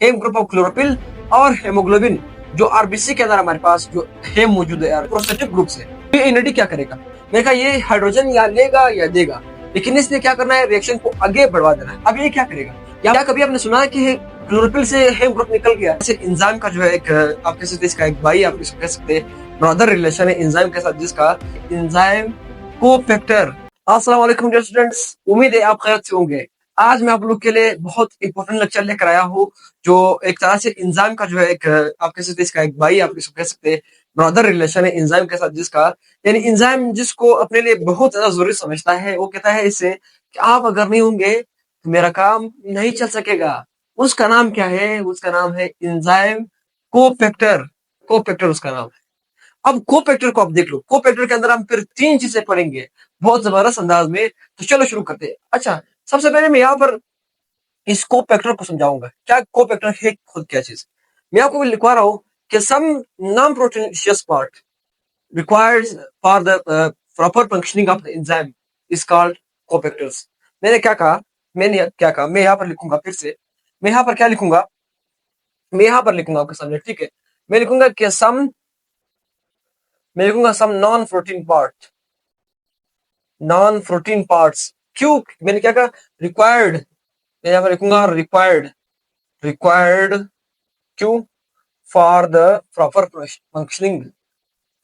Hem group of chlorophyll और haemoglobin जो RBC के अंदर हमारे पास जो हेम मौजूद है प्रोस्टेटिक ग्रुप से। ये एनएडी क्या करेगा? मैंने कहा ये हाइड्रोजन या लेगा या देगा, लेकिन इसने क्या करना है, रिएक्शन को आगे बढ़वा देना है। अब ये क्या करेगा? या कभी आपने सुना है कि क्लोरोफिल से हेम ग्रुप निकल गया? जैसे एंजाइम का जो है एक आप कह सकते इसका एक भाई आप इसको कह सकते हैं, ब्रदर रिलेशन है एंजाइम के साथ, जिसका एंजाइम कोफैक्टर। अस्सलाम वालेकुम डियर स्टूडेंट्स, उम्मीद है आप खैरियत से होंगे। आज मैं आप लोग के लिए बहुत इंपॉर्टेंट लेक्चर लेकर आया हूँ, जो एक तरह से एंजाइम का जो है एक आप कह सकते हैं इसका एक भाई आप इसको कह सकते हैं, ब्रदर रिलेशन है एंजाइम के साथ, जिसका यानी एंजाइम जिसको अपने लिए बहुत ज्यादा जरूरी समझता है, वो कहता है इससे कि आप अगर नहीं होंगे तो मेरा काम नहीं चल सकेगा। उसका नाम क्या है? उसका नाम है एंजाइम कोफैक्टर। कोफैक्टर उसका नाम है। अब कोफैक्टर को आप देख लो, कोफैक्टर के अंदर हम फिर तीन चीजें पढ़ेंगे बहुत जबरदस्त अंदाज में। तो चलो शुरू करते हैं। अच्छा, सबसे पहले मैं यहाँ पर इस कोफैक्टर को समझाऊंगा क्या कोफैक्टर है, खुद क्या चीज। मैं आपको लिखवा रहा हूँ कि some non proteinaceous part required for the proper functioning of the enzyme is called cofactors. मैंने क्या कहा मैं यहाँ पर लिखूंगा फिर से। मैं यहाँ पर क्या लिखूंगा? मैं यहाँ पर लिखूंगा आपके सामने, ठीक है। मैं लिखूंगा कि सम मैं लिखूंगा सम नॉन प्रोटीन पार्ट्स। क्यों मैंने क्या कहा? रिक्वायर्ड। मैं यहाँ पर लिखूंगा रिक्वायर्ड क्यों? For the proper functioning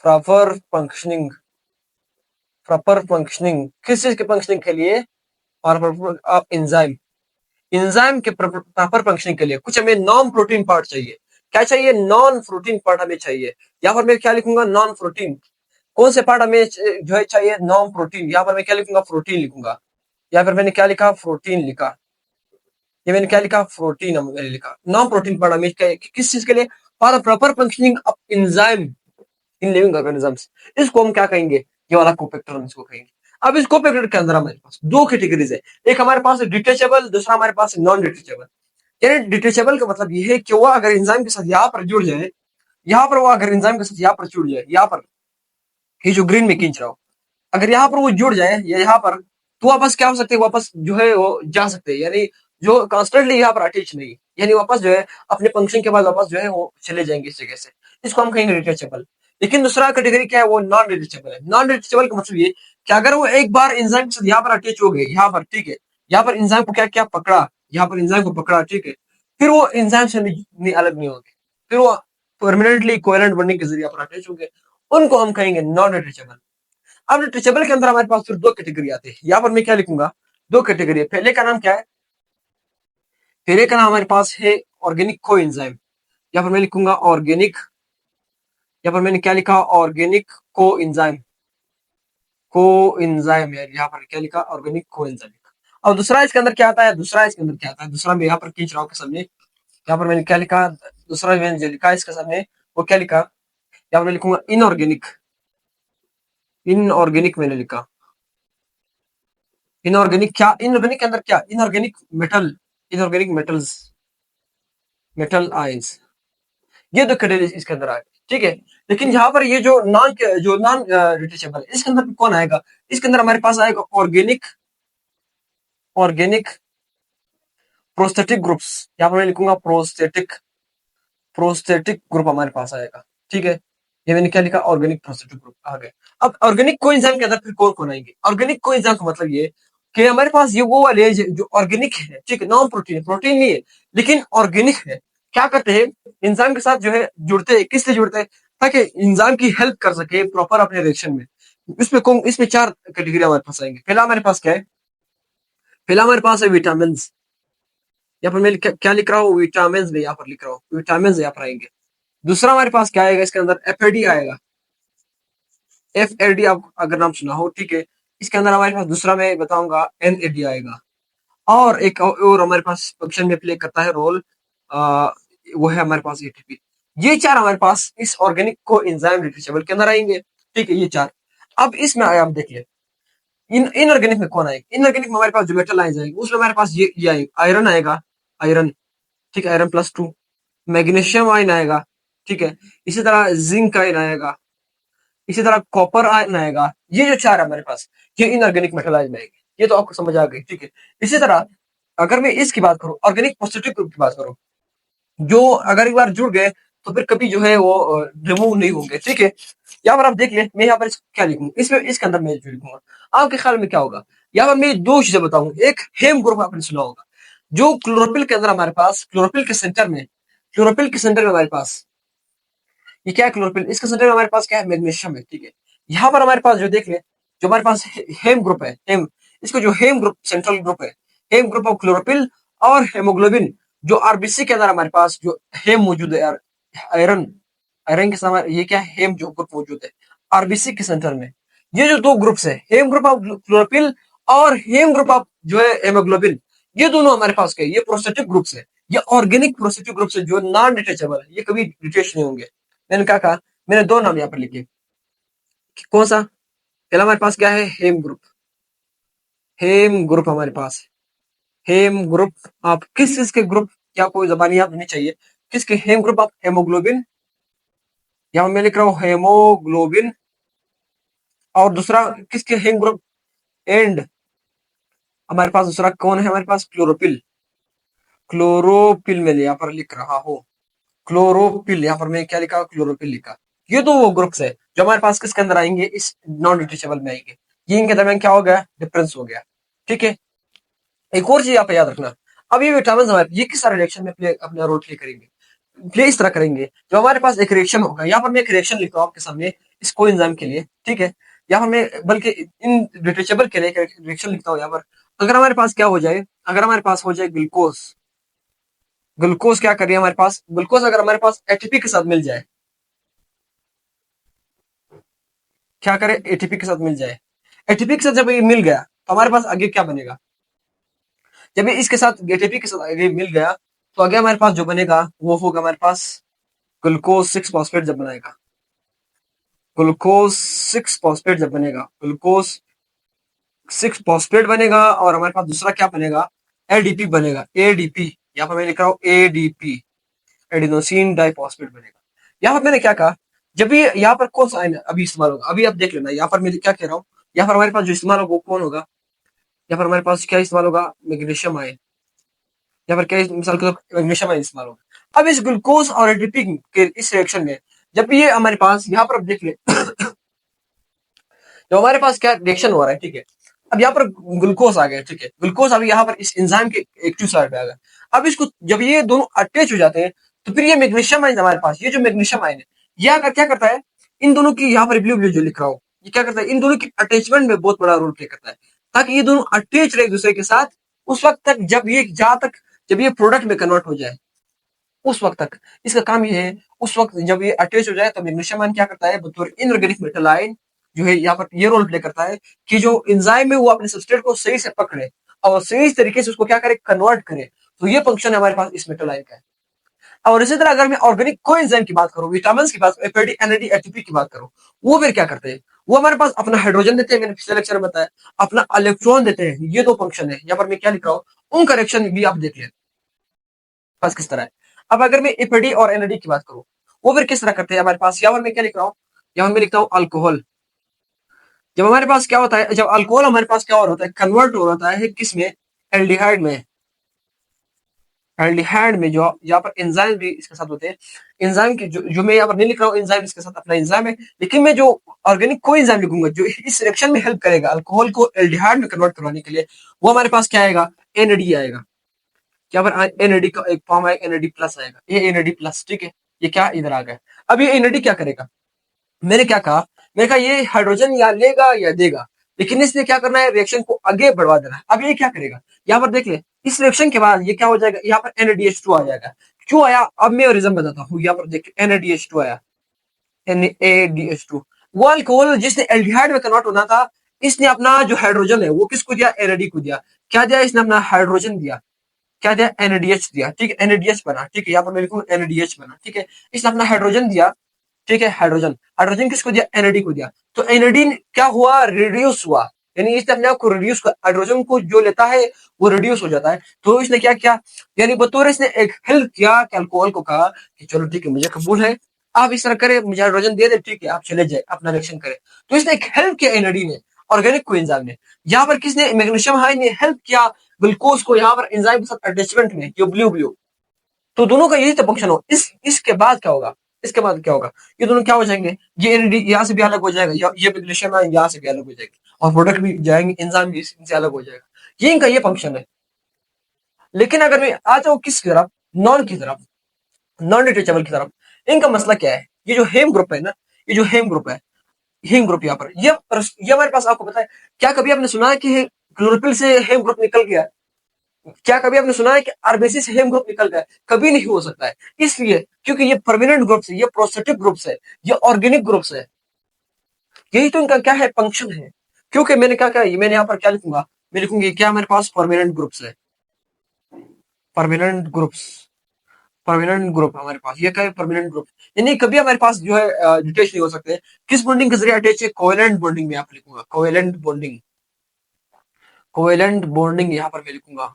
proper functioning proper functioning किस चीज के फंक्शनिंग के लिए? Of enzyme. एंजाइम के प्रॉपर फंक्शनिंग के लिए कुछ हमें नॉन प्रोटीन पार्ट चाहिए। क्या चाहिए? नॉन प्रोटीन पार्ट हमें चाहिए। यहाँ पर मैं क्या लिखूंगा? Non protein. कौन से पार्ट हमें जो है चाहिए? Non protein. यहाँ पर मैं क्या लिखूंगा? प्रोटीन लिखूंगा। यहाँ पर मैंने क्या लिखा? प्रोटीन लिखा। ये मैंने क्या लिखा? प्रोटीन मैंने लिखा। नॉन प्रोटीन पार्ट हमें किस चीज के लिए? For the proper functioning of enzyme in living organisms. इसको हम क्या कहेंगे? ये वाला कोफैक्टर हम इसको कहेंगे। अब इस कोफैक्टर के अंदर हमारे पास दो कैटेगरीज है। एक हमारे पास है डिटेचेबल, दूसरा हमारे पास है नॉन डिटेचेबल। यानी डिटेचेबल का मतलब ये है कि वो अगर एंजाइम के साथ यहाँ पर जुड़ जाए, यहाँ पर वो अगर एंजाइम के साथ यहाँ पर जुड़ जाए, यहाँ पर ये जो ग्रीन में खींच रहा हूँ, अगर यहाँ पर वो जुड़ जाए या यहाँ पर, तो वापस क्या हो सकते हैं? वापस जो है वो जा सकते हैं। यानी जो कॉन्स्टेंटली यहाँ पर अटैच नहीं, यानी वापस जो है अपने फंक्शन के बाद वापस जो है वो चले जाएंगे इस जगह से। इसको हम कहेंगे डिटेचेबल। लेकिन दूसरा कैटेगरी क्या है? वो नॉन डिटेचेबल है। नॉन डिटेचेबल का मतलब ये कि अगर वो एक बार एंजाइम के साथ यहाँ पर अटैच हो गए, यहाँ पर, ठीक है, यहाँ पर एंजाइम को क्या क्या पकड़ा, यहाँ पर एंजाइम को पकड़ा, ठीक है, फिर वो एंजाइम से अलग नहीं होंगे, फिर वो परमानेंटली कोवेलेंट बॉन्डिंग के जरिए पर अटैच होंगे। उनको हम कहेंगे नॉन डिटेचेबल। अब डिटेचेबल के अंदर हमारे पास फिर दो कैटेगरी आते हैं। यहाँ पर मैं क्या लिखूंगा? दो कैटेगरी है। पहले का नाम क्या है? पहले का नाम हमारे पास है ऑर्गेनिक को एंजाइम। यहाँ पर मैं लिखूंगा ऑर्गेनिक। यहाँ पर मैंने क्या लिखा? ऑर्गेनिक को एंजाइम। को एंजाइम यार, यहाँ पर क्या लिखा? ऑर्गेनिक को एंजाइम लिखा। और दूसरा इसके अंदर क्या आता है? दूसरा मैं यहाँ पर खींच रहा हूँ के सामने। यहाँ पर मैंने क्या लिखा? दूसरा मैंने जो लिखा इसके सामने, वो क्या लिखा? यहाँ पर मैं लिखूंगा इनऑर्गेनिक। इनऑर्गेनिक मैंने लिखा। इनऑर्गेनिक क्या? इनऑर्गेनिक के अंदर क्या? Inorganic metal, inorganic metals, metal ions, ये दो कैटेगरी इसके अंदर आए, ठीक है। लेकिन यहाँ पर ये जो नॉन डिटेचेबल है, इसके अंदर कौन आएगा? इसके अंदर हमारे पास आएगा ऑर्गेनिक, ऑर्गेनिक प्रोस्थेटिक ग्रुप्स। यहाँ पर मैं लिखूंगा प्रोस्थेटिक, प्रोस्थेटिक ग्रुप हमारे पास आएगा, ठीक है। ये मैंने क्या लिखा? ऑर्गेनिक प्रोस्थेटिक ग्रुप आ गए। अब ऑर्गेनिक कोएंजाइम के अंदर फिर कौन कौन आएंगे? ऑर्गेनिक कोएंजाइम का मतलब ये कि हमारे पास ये वो वाले जो ऑर्गेनिक है, ठीक है, नॉन प्रोटीन, प्रोटीन नहीं है लेकिन ऑर्गेनिक है। क्या करते हैं? एंजाइम के साथ जो है जुड़ते हैं। किस लिए जुड़ते हैं? ताकि एंजाइम की हेल्प कर सके प्रॉपर अपने रिएक्शन में। इसमें चार कैटेगरी हमारे पास आएंगे। पहला हमारे पास क्या है? पहला हमारे पास है विटामिन। यहाँ पर मैं क्या लिख रहा हूँ? विटामिन में यहाँ पर लिख रहा हूँ, विटामिन यहाँ पर आएंगे। दूसरा हमारे पास क्या आएगा? इसके अंदर एफएडी आएगा। एफएडी आप अगर नाम सुना हो, ठीक है। इसके अंदर हमारे पास दूसरा मैं बताऊंगा एनएडी आएगा। और एक और हमारे पास फंक्शन में प्ले करता है रोल, वो है हमारे पास एटीपी। ये चार हमारे पास इस ऑर्गेनिक को एंजाइम डिटेचेबल के अंदर आएंगे, ठीक है, ये चार। अब इसमें आया, आप देखिए इनऑर्गेनिक में कौन आएगा? इनऑर्गेनिक में हमारे पास जो मेटल आए जाएंगे उसमें हमारे पास ये आएगा, आयरन आएगा, आयरन, ठीक है, आयरन+2। मैग्नीशियम आयन आएगा, ठीक है। इसी तरह जिंक आयन आएगा, इसी तरह कॉपर आयन आएगा। ये जो चार है हमारे पास, ये इनऑर्गेनिक मेटल आयन आएंगे। ये तो आपको समझ आ गई, ठीक है। इसी तरह अगर मैं इसकी बात करूं, ऑर्गेनिक पॉजिटिव ग्रुप की बात करूं, जो अगर एक बार जुड़ गए तो फिर कभी जो है वो रिमूव नहीं होंगे, ठीक है। यहाँ पर आप देख ले, मैं यहाँ पर क्या लिखूंगा, इसमें इसके अंदर मैं जो लिखूंगा, आपके ख्याल में क्या होगा? यहाँ पर मैं दो चीजें बताऊंगा। एक हेम ग्रुप आपने सुना होगा, जो क्लोरोफिल के अंदर हमारे पास, क्लोरोफिल के सेंटर में हमारे पास ये क्या है, क्लोरोफिल, इसके सेंटर में हमारे पास क्या है, मैग्नीशियम है, ठीक है। यहाँ पर हमारे पास जो देख ले, जो हमारे पास हेम ग्रुप है, हेम, इसको जो हेम ग्रुप, सेंट्रल ग्रुप है, हेम ग्रुप ऑफ क्लोरोफिल और हेमोग्लोबिन, जो आरबीसी के अंदर हमारे पास जो हेम मौजूद है यार, आयरन, आयरन के साथ ये क्या है, हेम जो ग्रुप मौजूद है आरबीसी के सेंटर में। ये जो दो ग्रुप्स है, हेम ग्रुप ऑफ क्लोरोफिल और हेम ग्रुप ऑफ जो है हेमोग्लोबिन, ये दोनों हमारे पास के ये प्रोस्टेटिक ग्रुप्स है। ये ऑर्गेनिक प्रोस्टेटिक ग्रुप्स है जो नॉन डिटेचेबल है, ये कभी डिटेच नहीं होंगे। मैंने क्या कहा, मैंने दो नाम यहाँ पर लिखे, कौन सा? पहला हमारे पास क्या है, हेम ग्रुप, हेम ग्रुप हमारे पास है। हेम ग्रुप, आप किस किस के ग्रुप, क्या कोई जबानी याद नहीं चाहिए, किसके हेम ग्रुप? आप हेमोग्लोबिन, यहाँ मैं लिख रहा हूँ हेमोग्लोबिन, और दूसरा किसके हेम ग्रुप? एंड हमारे पास दूसरा कौन है हमारे पास? क्लोरोपिल, क्लोरोपिल मैं यहाँ पर लिख रहा हूँ, क्लोरोपिल, यहाँ पर मैं क्या लिखा, क्लोरोपिल लिखा। ये तो वो ग्रुप्स है जो हमारे पास किसके अंदर आएंगे, इस नॉन डिटेचेबल में आएंगे। ये इनके दरमियान क्या हो गया, डिफरेंस हो गया, ठीक है। एक और चीज आप याद रखना, अब ये विटामिन हमारे ये किस तरह रिएक्शन में प्ले अपना रोल प्ले करेंगे, प्ले इस तरह करेंगे। जो हमारे पास एक रिएक्शन होगा, यहाँ पर मैं एक रिएक्शन लिख रहा हूँ आपके सामने, इस कोएंजाइम के लिए, ठीक है। यहाँ पर मैं बल्कि इन डिटेचेबल के लिए एक रिएक्शन लिखता हूँ यहाँ पर। अगर हमारे पास क्या हो जाए, अगर हमारे पास हो जाए ग्लूकोज, ग्लूकोज क्या करिए हमारे पास, ग्लूकोज अगर हमारे पास एटीपी के साथ मिल जाए, क्या करे, एटीपी के साथ मिल जाए, एटीपी के साथ जब ये मिल गया तो हमारे पास आगे क्या बनेगा, जब ये इसके साथ एटीपी के साथ आगे मिल गया तो आगे हमारे पास जो बनेगा वो होगा हमारे पास ग्लूकोज सिक्स फॉस्फेट जब बनाएगा, ग्लूकोज सिक्स फॉस्फेट जब बनेगा, ग्लूकोज सिक्स फॉस्फेट बनेगा, और हमारे पास दूसरा क्या बनेगा, एडीपी बनेगा, एडीपी, यहाँ पर मैं लिख रहा हूँ एडीपी, एडिनोसिन डाइफॉस्फेट बनेगा। यहाँ पर मैंने क्या कहा, जब ये यहाँ पर कौन सा आयन अभी इस्तेमाल होगा, अभी आप देख लेना, यहाँ पर मैं क्या कह रहा हूँ, यहाँ पर हमारे पास जो इस्तेमाल होगा वो कौन होगा, यहाँ पर हमारे पास क्या इस्तेमाल होगा, मैग्नीशियम आयन, यहाँ पर क्या मिसाल के तौर मैग्नीशियम आयन इस्तेमाल होगा। अब इस ग्लूकोज और एडीपी के इस रिएक्शन में जब ये हमारे पास यहाँ पर आप देख ले, जो हमारे पास क्या रिएक्शन हो रहा है, ठीक है। अब यहाँ पर ग्लूकोज आ गया, ठीक है, ग्लूकोज अभी यहाँ पर इस एंजाइम के एक्टिव साइड पे आ गया। अब इसको जब ये दोनों अटैच हो जाते हैं तो फिर ये मैग्नीशियम आयन हमारे पास, ये जो मैग्नीशियम आयन है, ये आकर क्या करता है, इन दोनों की यहाँ पर ब्लू ब्लू जो लिख रहा हूँ, ये क्या करता है, इन दोनों की अटैचमेंट में बहुत बड़ा रोल प्ले करता है, ताकि ये दोनों अटैच रहे एक दूसरे के साथ उस वक्त तक, जब ये जहां तक जब ये प्रोडक्ट में कन्वर्ट हो जाए, उस वक्त तक इसका काम ये है। उस वक्त जब ये अटैच हो जाए तो मैग्नीशियम आयन क्या करता है, बतौर इनऑर्गेनिक मेटल आयन जो है यहाँ पर ये रोल प्ले करता है कि जो एंजाइम है वो अपने सबस्ट्रेट को सही से पकड़े और सही तरीके से उसको क्या करे, कन्वर्ट करे। तो ये फंक्शन है हमारे पास इस मेटल आयन का है। और इसी तरह अगर मैं ऑर्गेनिक कोएंजाइम की बात करूं, विटामिन की बात, एपीडी एनएडी एटीपी की बात करूं, वो फिर क्या करते हैं, वो हमारे पास अपना हाइड्रोजन देते हैं, मैंने पिछले लेक्चर में बताया, अपना इलेक्ट्रॉन देते हैं। ये दो फंक्शन है, यहाँ पर मैं क्या लिख रहा हूँ, उन करेक्शन भी आप देख लें पास किस तरह है। अब अगर मैं एपीडी और एनएडी की बात करूं, वो फिर किस तरह करते हैं हमारे पास, यहाँ पर मैं क्या लिख रहा हूँ, यहाँ मैं लिखता हूँ अल्कोहल। जब हमारे पास क्या होता है, जब अल्कोहल हमारे पास क्या हो रहा है, कन्वर्ट हो रहा है किस में, एल्डिहाइड में, एल्डिहाइड में, जो यहाँ पर एंजाइम भी इसके साथ होते हैं। एंजाइम की जो मैं यहाँ पर नहीं लिख रहा हूँ, एंजाइम इसके साथ अपना एंजाइम है, लेकिन मैं जो ऑर्गेनिक को एंजाइम लिखूंगा जो इस रिएक्शन में हेल्प करेगा अल्कोहल को एल्डिहाइड में कन्वर्ट करवाने के लिए, वो हमारे पास क्या आएगा, एनएडी आएगा। यहाँ पर एनएडी का एक फॉर्म आएगा, एनएडी प्लस आएगा, ये एनएडी प्लस, ठीक है। ये क्या इधर आ गया, अब ये एनएडी क्या करेगा, मैंने क्या कहा, मैंने कहा ये हाइड्रोजन या लेगा या देगा, लेकिन इसने क्या करना है, रिएक्शन को आगे बढ़वा देना है। अब ये क्या करेगा, यहाँ पर देख ले, इस रिएक्शन के बाद ये क्या हो जाएगा, यहाँ पर NaDH2 आ जाएगा। क्यों आया, अब मैं रीजन बताता हूँ। यहाँ पर देख NaDH2 आया, NaDH2, वो अल्कोहल जिसने एल्डिहाइड में कन्वर्ट होना था, इसने अपना जो हाइड्रोजन है वो किसको दिया, NAD को दिया। क्या दिया इसने, अपना हाइड्रोजन दिया। क्या दिया, NaDH दिया, ठीक है, NaDH बना, ठीक है, यहाँ पर मैं लिखूंगा NaDH बना, ठीक है। इसने अपना हाइड्रोजन दिया, ठीक है, हाइड्रोजन, हाइड्रोजन किसको दिया, एनएडी को दिया। तो एनएडी क्या हुआ, रिड्यूस हुआ, यानी इसने अपने आप को रिड्यूस कर, हाइड्रोजन को जो लेता है वो रिड्यूस हो जाता है। तो इसने क्या किया, यानी बतौर इसने एक हेल्प किया कि अल्कोहल को कहा कि चलो ठीक है, मुझे कबूल है, आप इस तरह करें, मुझे हाइड्रोजन दे दे, ठीक है, आप चले जाए अपना रिएक्शन करें। तो इसने एक हेल्प किया एनएडी ने, ऑर्गेनिक को एंजाइम ने। यहाँ पर किसने, मैग्नीशियम हाई ने हेल्प किया ग्लूकोज को यहाँ पर एंजाइम के साथ अटैचमेंट में, जो ब्लू ब्लू तो दोनों का यही तो फंक्शन हो। इसके बाद क्या होगा, इसके बाद क्या होगा, ये दोनों क्या हो जाएंगे, ये एनएडी यहाँ से भी अलग हो जाएगा, ये ग्लिसरॉल यहाँ से भी अलग हो जाएगी, और प्रोडक्ट भी जाएंगे, एंजाइम भी इनसे अलग हो जाएगा। ये इनका ये फंक्शन है। लेकिन अगर मैं आ जाऊँ किसकी तरफ, नॉन की तरफ, नॉन डिटेचेबल की तरफ, इनका मसला क्या है, ये जो हेम ग्रुप है ना, ये जो हेम ग्रुप है, हेम ग्रुप यहाँ पर ये हमारे पास, आपको पता है, क्या कभी आपने सुना है कि क्लोरोफिल से हेम ग्रुप निकल गया है? क्या कभी आपने सुना है कि आरबीसी से हेम ग्रुप निकल गया है? कभी नहीं हो सकता है। इसलिए क्योंकि ये परमानेंट ग्रुप्स है, ये प्रोस्टेटिक ग्रुप्स है, ये ऑर्गेनिक ग्रुप्स है। यही तो इनका क्या है, फंक्शन है। क्योंकि मैंने क्या क्या, मैंने यहाँ पर क्या लिखूंगा, मैं लिखूंगी क्या हमारे पास परमानेंट ग्रुप्स है, परमानेंट ग्रुप्स, परमानेंट ग्रुप हमारे पास, ये क्या है, परमानेंट ग्रुप। यानी कभी हमारे पास जो है डिटेच नहीं हो सकते। किस बॉन्डिंग के जरिए अटैच है, कोवेलेंट बॉन्डिंग में यहाँ पर लिखूंगा, कोवेलेंट बॉन्डिंग, कोवेलेंट बॉन्डिंग यहाँ पर मैं लिखूंगा,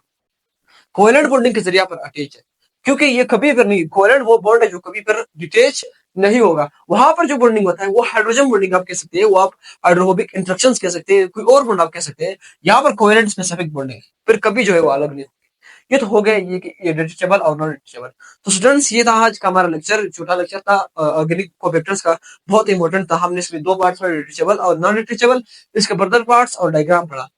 कोवेलेंट बॉन्डिंग के जरिए पर अटैच है। क्योंकि ये कभी फिर नहीं, कोवेलेंट वो बॉन्ड है जो कभी फिर डिटेच नहीं होगा। वहां पर जो बॉन्डिंग होता है वो हाइड्रोजन बॉन्डिंग आप कह सकते हैं, वो आप हाइड्रोफोबिक इंटरेक्शंस कह सकते हैं, कोई और बॉन्ड आप कह सकते हैं। यहाँ पर कोवेलेंट स्पेसिफिक बॉन्डिंग फिर कभी जो है वो अलग नहीं। ये तो हो गया ये कि ये डिटेचेबल और नॉन डिटेचेबल। तो स्टूडेंट्स ये था आज का हमारा लेक्चर, छोटा लेक्चर था ऑर्गेनिक कोफैक्टर्स का, बहुत इंपॉर्टेंट था। हमने इसमें दो पार्ट्स में, डिटेचेबल और नॉन डिटेचेबल, इसके फर्दर पार्ट्स और डायग्राम पढ़ा।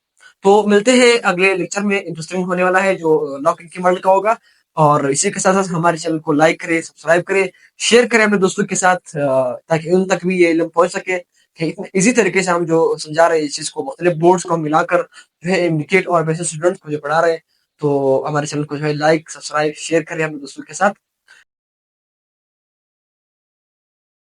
तो मिलते हैं अगले लेक्चर में, इंटरेस्टिंग होने वाला है जो लॉक एंड की मॉडल का होगा। और इसी के साथ साथ हमारे चैनल को लाइक करें, सब्सक्राइब करें, शेयर करें अपने दोस्तों के साथ, ताकि उन तक भी ये इल्म पहुंच सके कि इतने इजी तरीके से हम जो समझा रहे हैं इस चीज को, मुख्तलिफ बोर्ड्स को हम मिलाकर जो है इंडिकेट और वैसे स्टूडेंट्स को जो पढ़ा रहे हैं। तो हमारे चैनल को जो है लाइक, सब्सक्राइब, शेयर करें अपने दोस्तों के साथ।